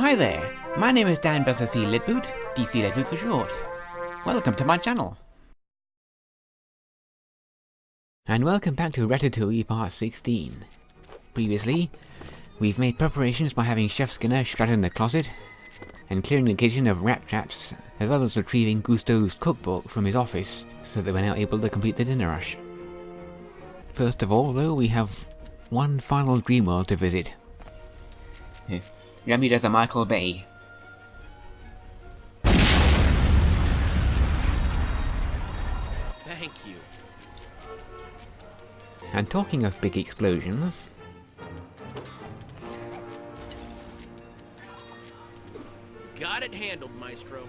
Hi there, my name is Danbuster C. Lidboot, DC Lidboot for short. Welcome to my channel. And welcome back to Ratatouille Part 16. Previously, we've made preparations by having Chef Skinner shut in the closet, and clearing the kitchen of rat traps, as well as retrieving Gusteau's cookbook from his office, so that we're now able to complete the dinner rush. First of all, though, we have one final dream world to visit. Remy does a Michael Bay. Thank you. And talking of big explosions... Got it handled, Maestro.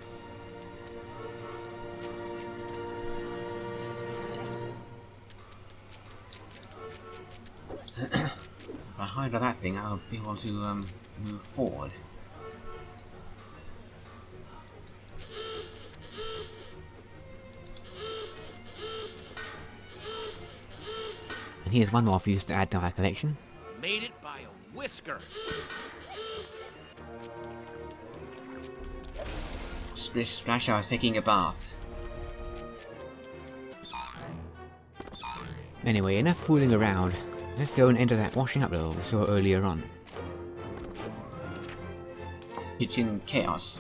If I hide that thing, I'll be able to move forward. And here's one more for you to add to our collection. Made it by a whisker. Splish splash, I was taking a bath. Anyway, enough fooling around. Let's go and enter that washing up level we saw earlier on. Kitchen chaos.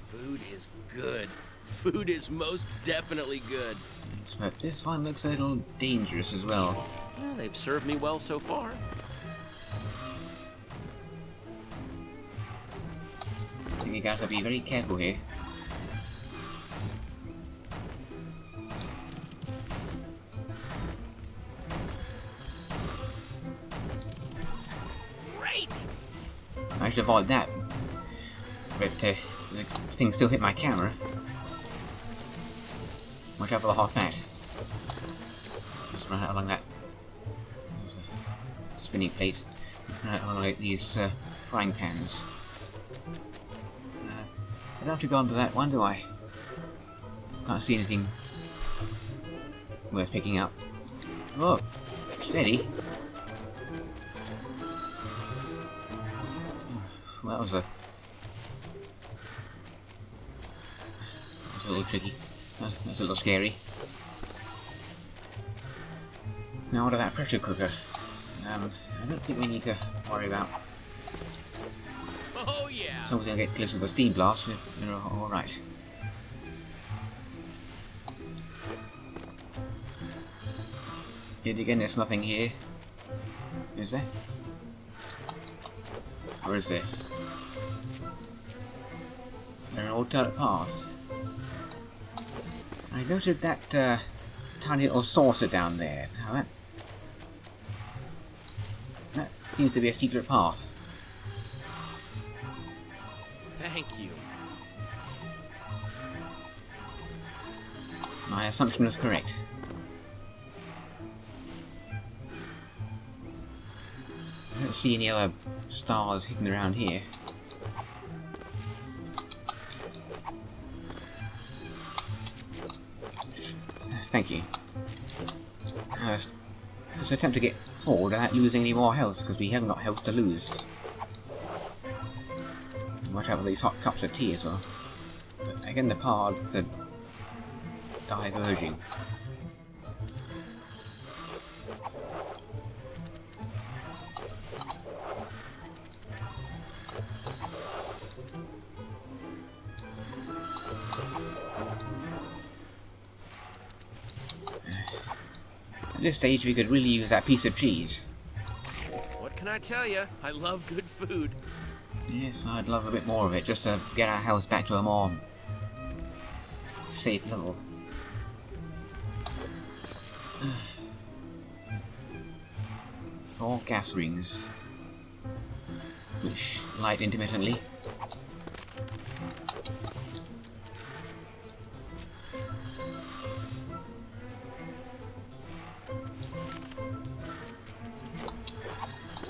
Food is good. Food is most definitely good. Yes, but this one looks a little dangerous as well. Well, they've served me well so far. I think you guys have to be very careful here. Great! I should avoid that. But the thing still hit my camera. Watch out for the hot fat. Just run out along that spinning plate. Run out along these frying pans. I don't have to go onto that one, do I? Can't see anything worth picking up. Oh, steady. Well, that was a little tricky. That's a little scary. Now onto that pressure cooker. I don't think we need to worry about. Oh yeah! As long as we don't get close to the steam blast, we're alright. Yet again, there's nothing here. Is there? Or is there? There an alternate path. I noted that tiny little saucer down there. Now that seems to be a secret path. Thank you. My assumption was correct. I don't see any other stars hidden around here. Thank you. Let's attempt to get forward without losing any more health, because we haven't got health to lose. Watch out for these hot cups of tea as well. But again, the paths are diverging. At this stage, we could really use that piece of cheese. What can I tell you? I love good food. Yes, I'd love a bit more of it, just to get our health back to a more safe level. Four gas rings, which light intermittently.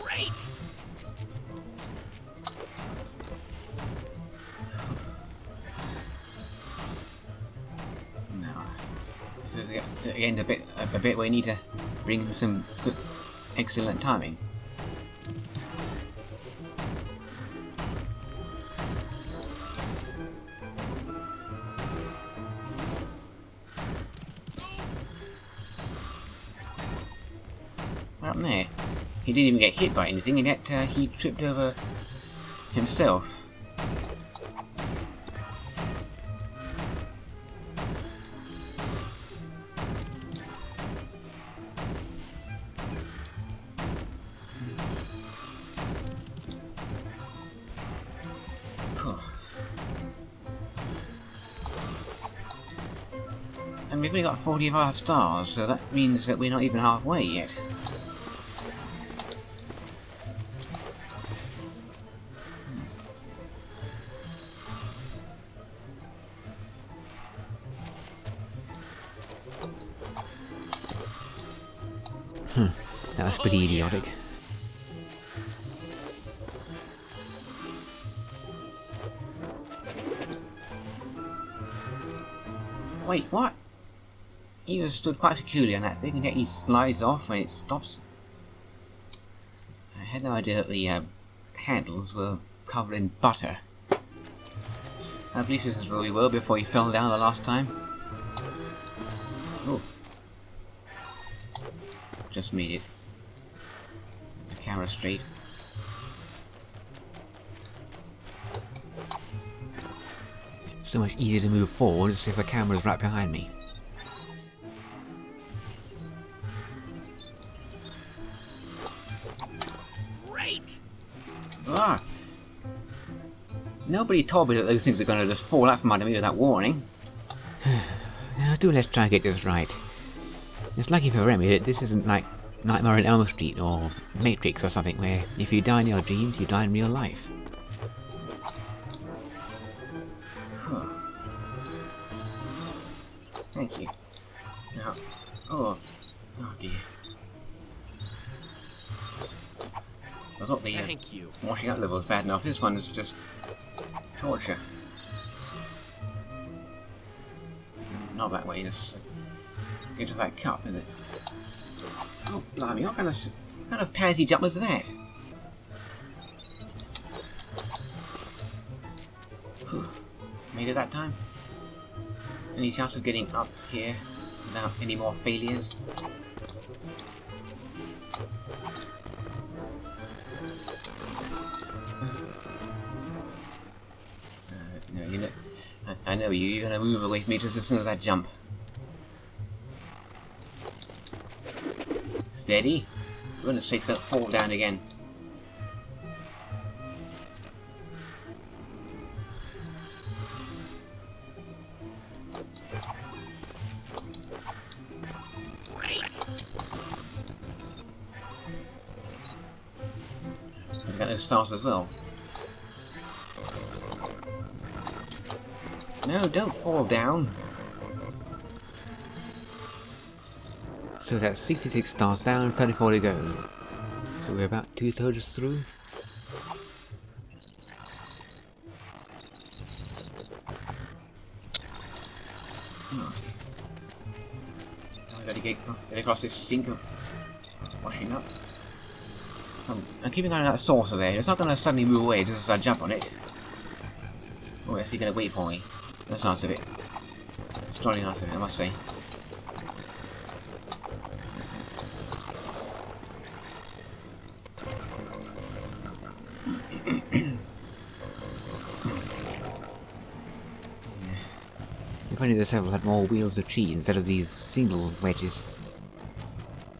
Great! This is again a bit where we need to bring some good, excellent timing. he didn't even get hit by anything, and yet he tripped over himself. And we've only got 45 stars, so that means that we're not even halfway yet. That was pretty idiotic. Wait, what? He was stood quite securely on that thing, and yet he slides off when it stops. I had no idea that the handles were covered in butter. I believe this is where we were before he fell down the last time. Oh. Just made it. The camera straight. So much easier to move forwards if the camera's right behind me. Great. Ah! Nobody told me that those things are going to just fall out from under me without warning. Now let's try and get this right. It's lucky for Remy that this isn't like Nightmare on Elm Street or Matrix or something, where if you die in your dreams, you die in real life. Thank you. Now, oh dear. I thought the washing up level was bad enough. This one is just torture. Not that way. Just get to that cup, is it? Oh blimey! What kind of pansy jump was that? Whew. Made it that time. Any chance of getting up here without any more failures? No, you know, I know you. You're gonna move away from me just as soon as I jump. Steady. For goodness sakes, don't fall down again. I've got those stars as well. No, don't fall down. So that's 66 stars down, 34 to go. So we're about 2/3 through. I've got to get across this sink of washing up. I'm keeping an eye on that saucer there. It's not going to suddenly move away just as I jump on it. Oh, yes, he's going to wait for me. That's nice of it. It's jolly nice of it, I must say. If only this level had more wheels of cheese instead of these single wedges.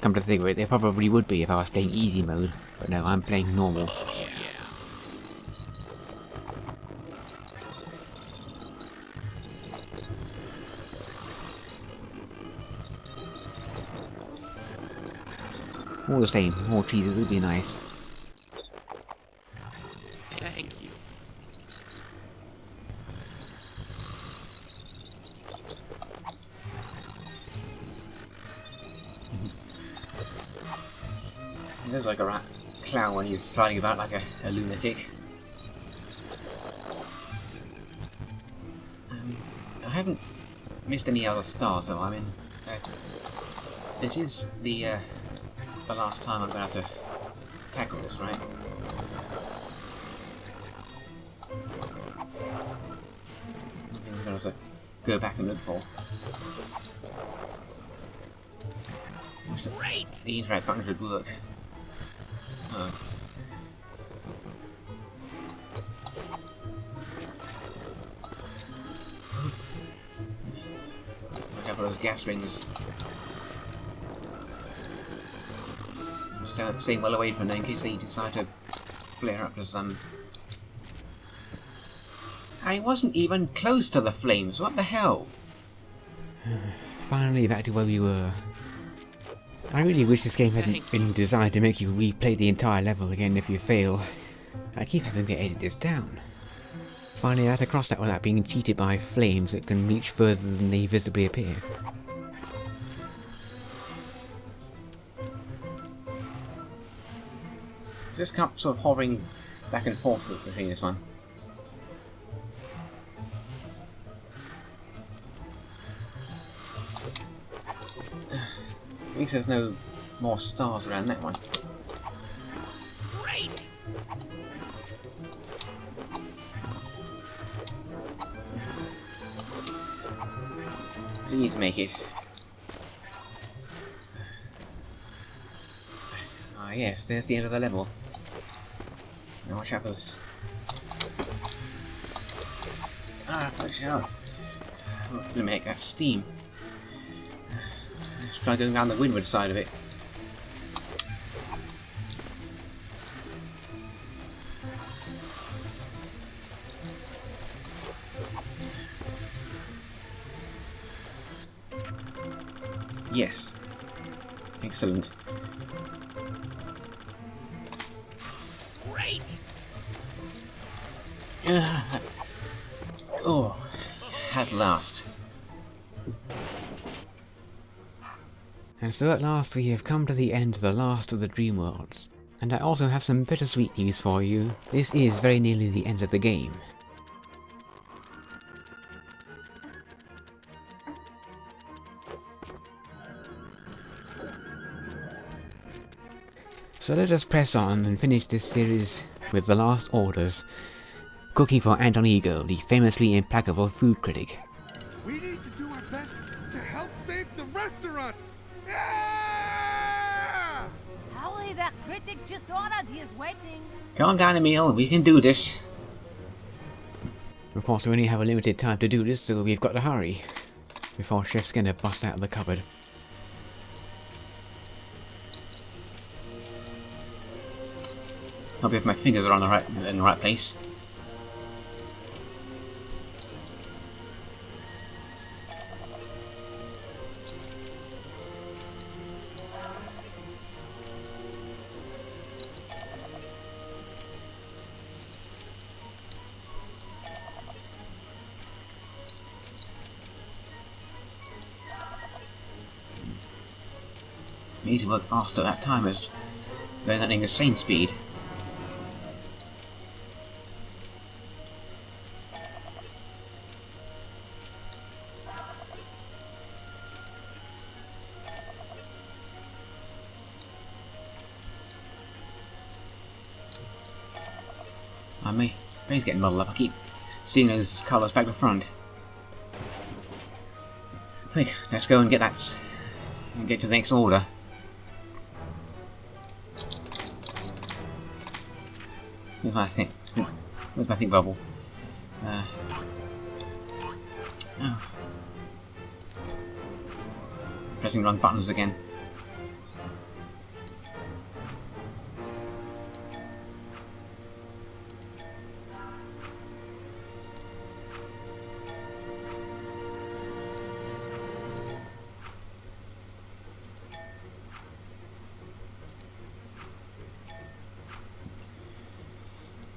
Come to think of it, there probably would be if I was playing easy mode, but no, I'm playing normal. All the same, more cheeses would be nice. Thank you. He looks like a rat clown when he's sliding about like a lunatic. I haven't missed any other stars though. I mean, this is the last time I'm going to have to tackle this, right? I think I'm going to have to go back and look for. Great. The interact button should work. Watch out for those gas rings. Staying well away from them in case they decide to flare up to some. I wasn't even close to the flames, what the hell? Finally back to where we were. I really wish this game hadn't been designed to make you replay the entire level again if you fail. I keep having to edit this down. Finally I had to cross that without being cheated by flames that can reach further than they visibly appear. Just kept sort of hovering back and forth between this one. At least there's no more stars around that one. Great. Please make it. Ah yes, there's the end of the level. Now watch out for this. Ah, watch out. Eliminate that steam. Let's try going down the windward side of it. Yes. Excellent. Great. Oh, at last. And so at last we have come to the end of the last of the dream worlds. And I also have some bittersweet news for you. This is very nearly the end of the game. So let us press on and finish this series with The Last Orders. Cooking for Anton Ego, the famously implacable food critic. We need to do our best to help save the restaurant! Yeah! Howley, that critic just ordered. He is waiting. Calm down, Emil. We can do this. Of course, we only have a limited time to do this, so we've got to hurry before Chef Skinner busts out of the cupboard. Hope if my fingers are on in the right place. We need to work faster at timers. They're not in the same speed. My brain's getting muddled up. I keep seeing those colours back to front. Quick, let's go and get that and get to the next order. Where's my thing? Where's my think bubble? Oh. Pressing the wrong buttons again.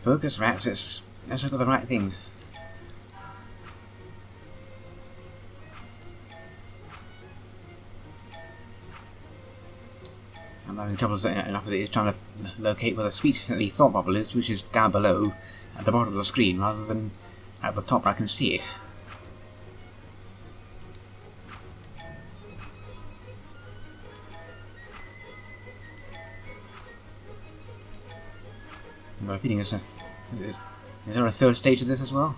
Focus, rats. Let's look at the right thing. I'm having trouble enough with it trying to locate where the sweet thought bubble is, which is down below at the bottom of the screen, rather than at the top where I can see it. I'm repeating this. Is there a third stage to this as well?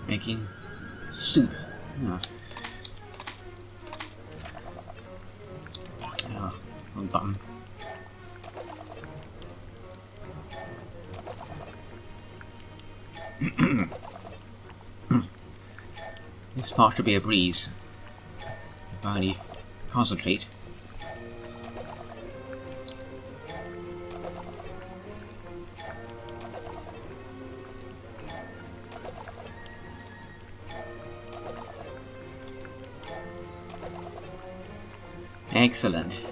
Making soup. Oh. Wrong button. This part should be a breeze. If I only concentrate. Excellent.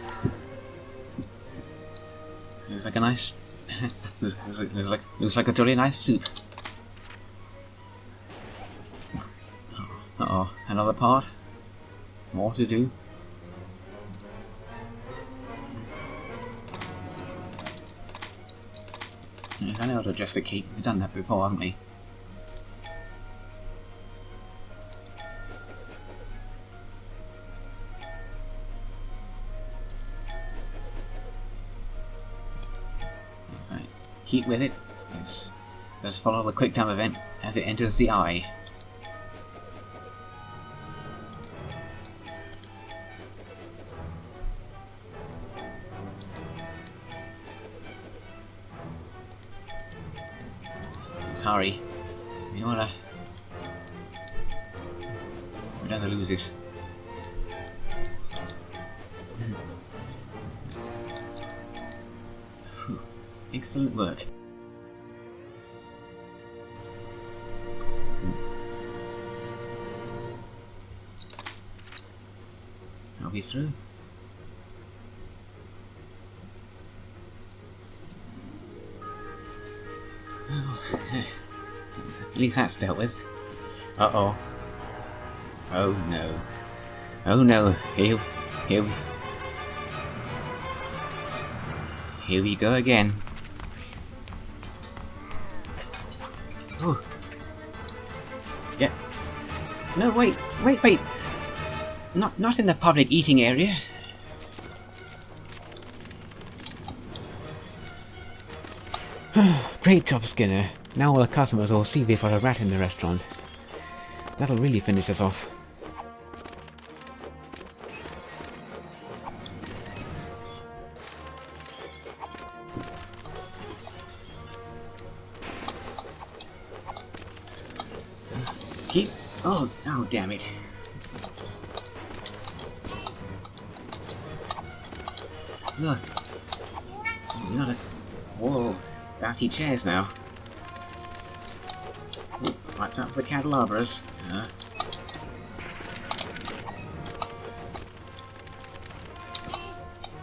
Looks like a nice. looks like a jolly nice soup. Uh-oh, another part. More to do. I know how to adjust the key. We've done that before, haven't we? Right. Keep with it. Let's follow the quick time event as it enters the eye. Sorry, we don't wanna lose this. Whew. Excellent work. Are we through? At least that's dealt with. Uh-oh. Oh no. Oh no. Here we go again. Oh. Yeah. No, wait. Not in the public eating area. Great job, Skinner. Now all the customers will see we've got a rat in the restaurant. That'll really finish us off. Keep... Oh, damn it. Look. We gotta... Whoa. Bounty chairs now. Ooh, right up to the candelabras.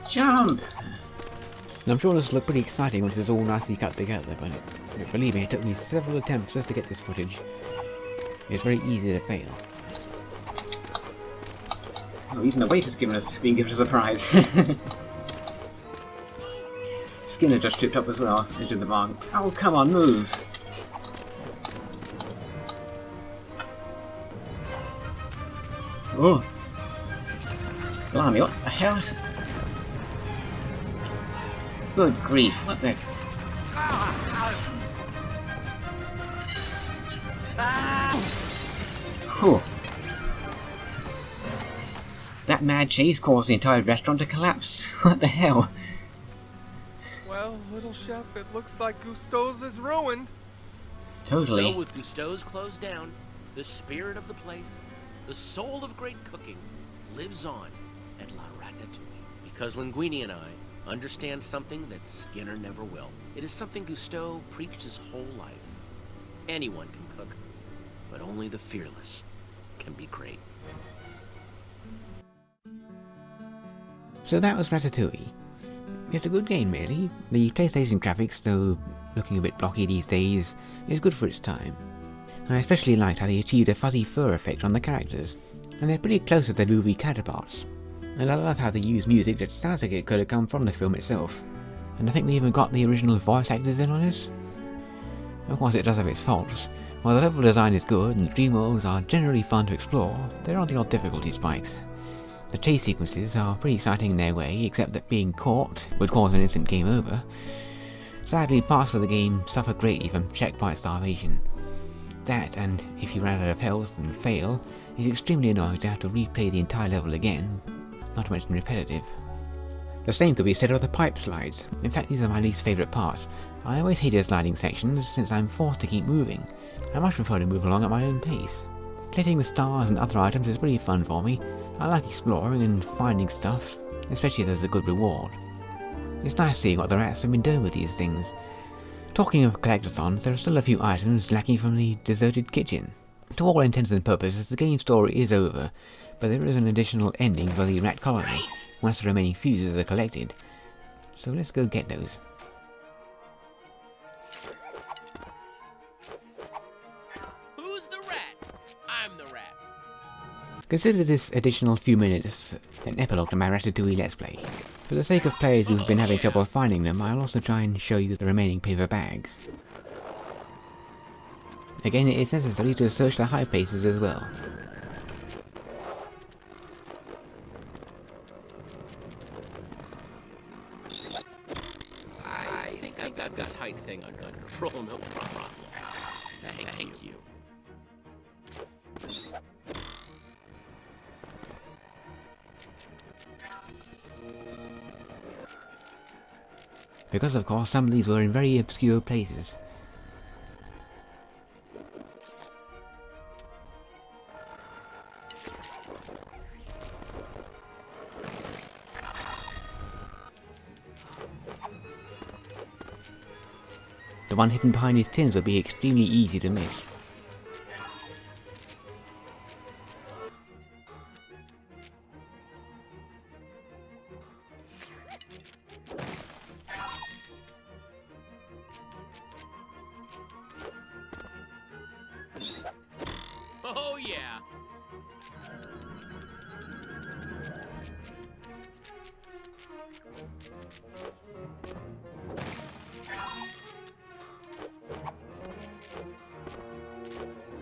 Jump! Now, I'm sure this will look pretty exciting once it's all nicely cut together, but believe me, it took me several attempts just to get this footage. It's very easy to fail. Oh, even the waiter's been given us a prize. Skinner just tripped up as well into the bar. Oh, come on, move! Oh! Blimey, what the hell? Good grief, what the... Whew. That mad chase caused the entire restaurant to collapse. What the hell? Well, little chef, it looks like Gusteau's is ruined. Totally. So with Gusteau's closed down, the spirit of the place, the soul of great cooking, lives on at La Ratatouille. Because Linguini and I understand something that Skinner never will. It is something Gusteau preached his whole life. Anyone can cook, but only the fearless can be great. So that was Ratatouille. It's a good game, really. The PlayStation graphics, though looking a bit blocky these days, is good for its time. I especially liked how they achieved a fuzzy fur effect on the characters, and they're pretty close to the movie counterparts. And I love how they use music that sounds like it could have come from the film itself. And I think they even got the original voice actors in on this. Of course it does have its faults. While the level design is good and the dream worlds are generally fun to explore, there are the odd difficulty spikes. The chase sequences are pretty exciting in their way, except that being caught would cause an instant game over. Sadly, parts of the game suffer greatly from checkpoint starvation. That, and if you run out of health and fail, is extremely annoying to have to replay the entire level again, not to mention repetitive. The same could be said of the pipe slides. In fact, these are my least favourite parts. I always hated sliding sections since I'm forced to keep moving. I much prefer to move along at my own pace. Collecting the stars and other items is pretty fun for me. I like exploring and finding stuff, especially if there's a good reward. It's nice seeing what the rats have been doing with these things. Talking of collectathons, there are still a few items lacking from the deserted kitchen. To all intents and purposes, the game story is over, but there is an additional ending for the rat colony, once the remaining fuses are collected. So let's go get those. Who's the rat? I'm the rat. Consider this additional few minutes an epilogue to my Ratatouille Let's Play. For the sake of players who've been having trouble finding them, I'll also try and show you the remaining paper bags. Again, it is necessary to search the high places as well. I think I got this height thing under control, no problem. Thank you. Because of course some of these were in very obscure places. The one hidden behind these tins would be extremely easy to miss. Oh yeah.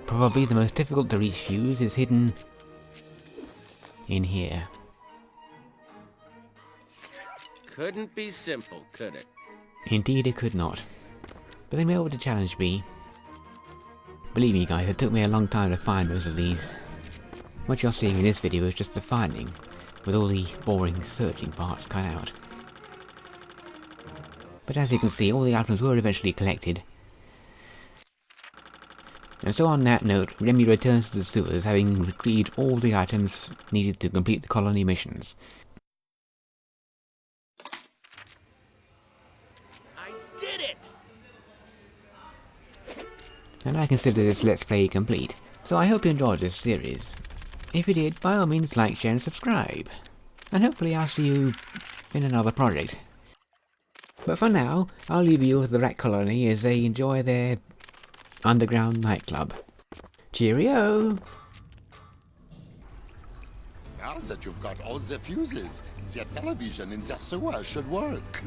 Probably the most difficult to reach fuse is hidden in here. Couldn't be simple, could it? Indeed it could not. But they may be able to challenge me. Believe me guys, it took me a long time to find most of these. What you're seeing in this video is just the finding, with all the boring searching parts cut out. But as you can see, all the items were eventually collected. And so on that note, Remy returns to the sewers, having retrieved all the items needed to complete the colony missions. I did it! And I consider this Let's Play complete, so I hope you enjoyed this series. If you did, by all means like, share and subscribe. And hopefully I'll see you in another project. But for now, I'll leave you with the rat colony as they enjoy their underground nightclub. Cheerio! Now that you've got all the fuses, the television in the sewer should work.